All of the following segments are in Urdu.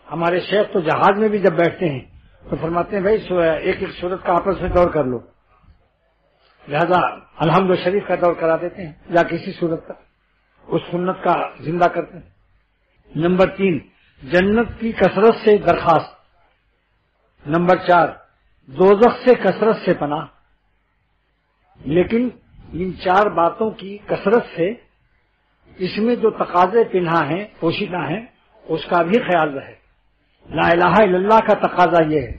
ہمارے شیخ تو جہاز میں بھی جب بیٹھتے ہیں تو فرماتے ہیں بھائی ایک ایک سورت کا آپس میں دور کر لو، لہذا الحمد شریف کا دور کرا دیتے ہیں یا کسی سورت کا، اس سنت کا زندہ کرتے ہیں۔ نمبر 3 جنت کی کثرت سے درخواست۔ نمبر 4 دوزخ سے کثرت سے پناہ۔ لیکن ان 4 باتوں کی کثرت سے اس میں جو تقاضے پنہا ہیں، پوشیدہ ہیں، اس کا بھی خیال رہے۔ لا الہ الا اللہ کا تقاضا یہ ہے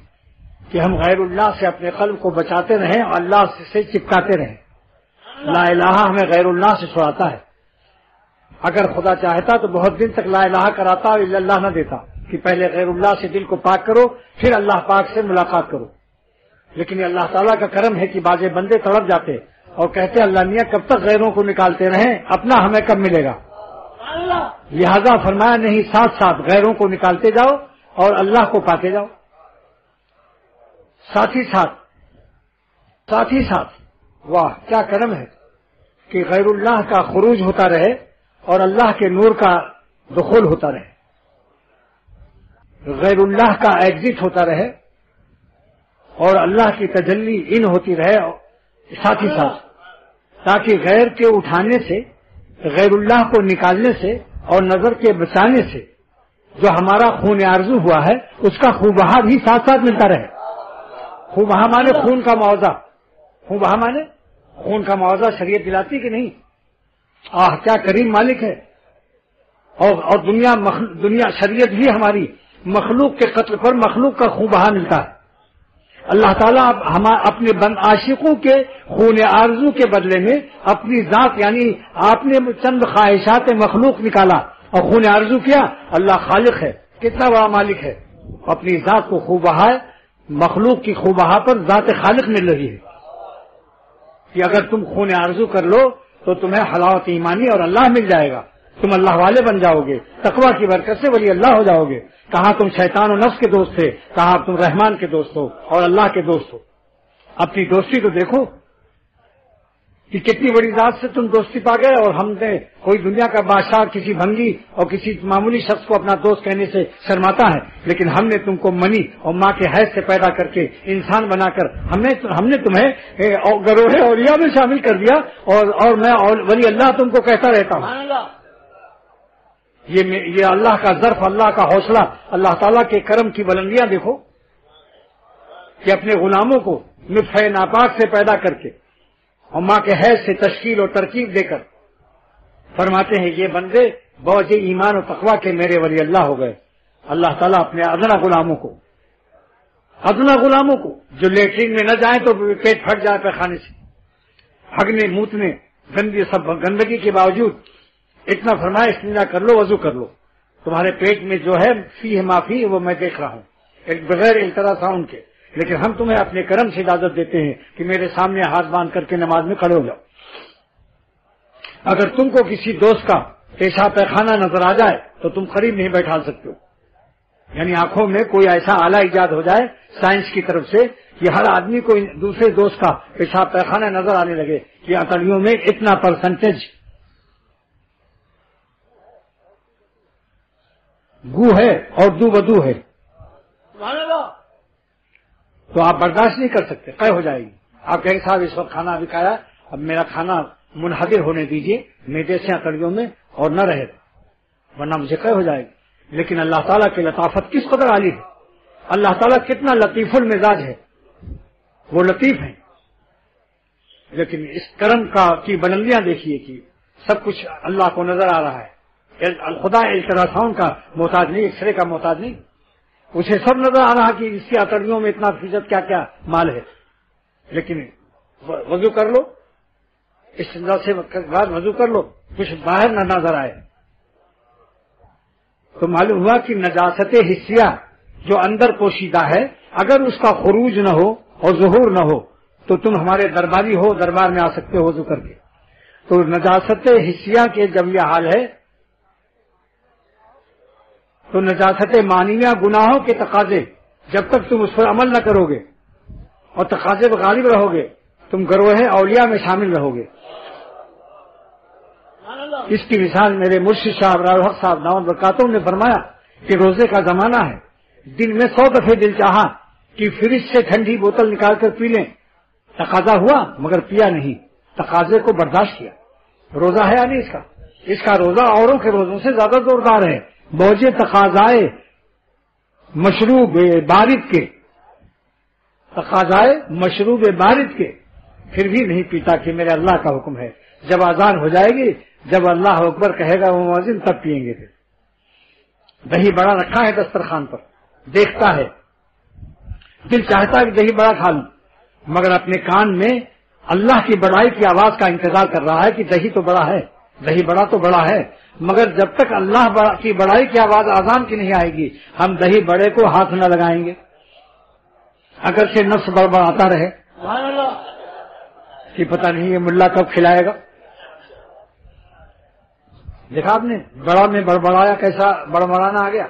کہ ہم غیر اللہ سے اپنے قلب کو بچاتے رہیں اور اللہ سے چپکاتے رہیں۔ لا الہ ہمیں غیر اللہ سے چھڑاتا ہے۔ اگر خدا چاہتا تو بہت دن تک لا الہ کراتا اور الا اللہ نہ دیتا کہ پہلے غیر اللہ سے دل کو پاک کرو پھر اللہ پاک سے ملاقات کرو، لیکن یہ اللہ تعالیٰ کا کرم ہے کہ بعض بندے تڑپ جاتے اور کہتے اللہ میاں کب تک غیروں کو نکالتے رہیں، اپنا ہمیں کب ملے گا؟ لہذا فرمایا نہیں، ساتھ ساتھ غیروں کو نکالتے جاؤ اور اللہ کو پاتے جاؤ، ساتھ ہی ساتھ۔ واہ کیا کرم ہے کہ غیر اللہ کا خروج ہوتا رہے اور اللہ کے نور کا دخول ہوتا رہے، غیر اللہ کا ایگزٹ ہوتا رہے اور اللہ کی تجلی ان ہوتی رہے ساتھ ہی ساتھ، تاکہ غیر کے اٹھانے سے، غیر اللہ کو نکالنے سے اور نظر کے بچانے سے جو ہمارا خون آرزو ہوا ہے اس کا خوبہا بھی ساتھ ساتھ ملتا رہے۔ خوبہا مانے خون کا معاوضہ، خوبہا مانے خون کا معاوضہ شریعت دلاتی کہ نہیں؟ کیا کریم مالک ہے۔ اور دنیا شریعت بھی ہماری مخلوق کے قتل پر مخلوق کا خوبہا ملتا ہے۔ اللہ تعالیٰ اپنے بند عاشقوں کے خون آرزو کے بدلے میں اپنی ذات یعنی آپ نے چند خواہشات مخلوق نکالا اور خون آرزو کیا۔ اللہ خالق ہے، کتنا بڑا مالک ہے، اپنی ذات کو خوبہا مخلوق کی خوبہا پر ذات خالق مل رہی ہے کہ اگر تم خون آرزو کر لو تو تمہیں حلاوت ایمانی اور اللہ مل جائے گا، تم اللہ والے بن جاؤ گے، تقویٰ کی برکت سے ولی اللہ ہو جاؤ گے۔ کہاں تم شیطان و نفس کے دوست تھے، کہاں تم رحمان کے دوست ہو اور اللہ کے دوست ہو۔ اپنی دوستی تو دیکھو کہ کتنی بڑی ذات سے تم دوستی پا گئے، اور ہم نے کوئی دنیا کا بادشاہ کسی بھنگی اور کسی معمولی شخص کو اپنا دوست کہنے سے شرماتا ہے، لیکن ہم نے تم کو منی اور ماں کے حیض سے پیدا کر کے انسان بنا کر ہم نے تمہیں گروہ اولیاء میں شامل کر دیا، اور میں ولی اللہ تم کو کہتا رہتا ہوں۔ یہ اللہ کا ظرف، اللہ کا حوصلہ، اللہ تعالیٰ کے کرم کی بلندیاں دیکھو کہ اپنے غلاموں کو نطفہ ناپاک سے پیدا کر کے اور ماں کے حیض سے تشکیل اور ترکیب دے کر فرماتے ہیں یہ بندے بوجھ ایمان و تقویٰ کے میرے ولی اللہ ہو گئے۔ اللہ تعالیٰ اپنے ادنا غلاموں کو جو لیٹرین میں نہ جائیں تو پیٹ پھٹ جائے پیخانے سے، ہگنے موتنے گندگی کے باوجود اتنا فرمایا استنجا کر لو، وضو کر لو، تمہارے پیٹ میں جو ہے فی معافی وہ میں دیکھ رہا ہوں، ایک بغیر الٹراساؤنڈ کے، لیکن ہم تمہیں اپنے کرم سے اجازت دیتے ہیں کہ میرے سامنے ہاتھ باندھ کر کے نماز میں کھڑے ہو جاؤ۔ اگر تم کو کسی دوست کا پیشاب پیخانہ نظر آ جائے تو تم قریب نہیں بیٹھا سکتے ہو، یعنی آنکھوں میں کوئی ایسا آلہ ایجاد ہو جائے سائنس کی طرف سے کہ ہر آدمی کو دوسرے دوست کا پیشاب پیخانہ نظر آنے لگے کہ عقلیوں میں اتنا پرسنٹیج گو ہے اور دو بدو ہے، تو آپ برداشت نہیں کر سکتے، قے ہو جائے گی۔ آپ کہیں صاحب اس وقت کھانا ابھی کھایا، اب میرا کھانا منحدر ہونے دیجئے میدے سے عقلیوں میں اور نہ رہے، ورنہ مجھے قے ہو جائے گی۔ لیکن اللہ تعالیٰ کی لطافت کس قدر عالی ہے، اللہ تعالیٰ کتنا لطیف المزاج ہے، وہ لطیف ہیں، لیکن اس کرم کی بلندیاں دیکھیے کہ سب کچھ اللہ کو نظر آ رہا ہے۔ خدا الٹراساؤنڈ کا محتاج نہیں، ایکس رے کا محتاج نہیں، اسے سب نظر آ رہا کہ اس کی عقلیوں میں اتنا فیصد کیا کیا مال ہے، لیکن وضو کر لو، استنجا سے بعد وضو کر لو، کچھ باہر نہ نظر آئے تو معلوم ہوا کہ نجاست حسیہ جو اندر پوشیدہ ہے اگر اس کا خروج نہ ہو اور ظہور نہ ہو تو تم ہمارے درباری ہو، دربار میں آ سکتے ہو وضو کر کے۔ تو نجاست حسیہ کے جب یہ حال ہے تو نجاست معنیہ گناہوں کے تقاضے جب تک تم اس پر عمل نہ کرو گے اور تقاضے پر غالب رہو گے تم گروہ اولیاء میں شامل رہو گے۔ اس کی مثال میرے مرشد صاحب راہ الحق صاحب دامت برکاتہم نے فرمایا کہ روزے کا زمانہ ہے، دن میں 100 دفعے دل چاہا کہ فریج سے ٹھنڈی بوتل نکال کر پی لیں، تقاضا ہوا مگر پیا نہیں، تقاضے کو برداشت کیا۔ روزہ ہے یا نہیں اس کا؟ اس کا روزہ اوروں کے روزوں سے زیادہ زوردار ہے، بوجھ تقاضائے مشروب بارد کے، تقاضائے مشروب بارد کے، پھر بھی نہیں پیتا کہ میرے اللہ کا حکم ہے۔ جب اذان ہو جائے گی، جب اللہ اکبر کہے گا وہ مؤذن، تب پیئیں گے۔ پھر دہی بڑا رکھا ہے دسترخوان پر، دیکھتا ہے، دل چاہتا ہے کہ دہی بڑا کھا لوں، مگر اپنے کان میں اللہ کی بڑائی کی آواز کا انتظار کر رہا ہے کہ دہی تو بڑا ہے، دہی بڑا تو بڑا ہے، مگر جب تک اللہ کی بڑائی کی آواز اذان کی نہیں آئے گی، ہم دہی بڑے کو ہاتھ نہ لگائیں گے، اگرچہ نفس بڑبڑاتا رہے کہ پتہ نہیں یہ ملا کب کھلائے گا۔ دیکھا آپ نے بڑا میں بڑبڑایا کیسا بڑبڑانا آ گیا۔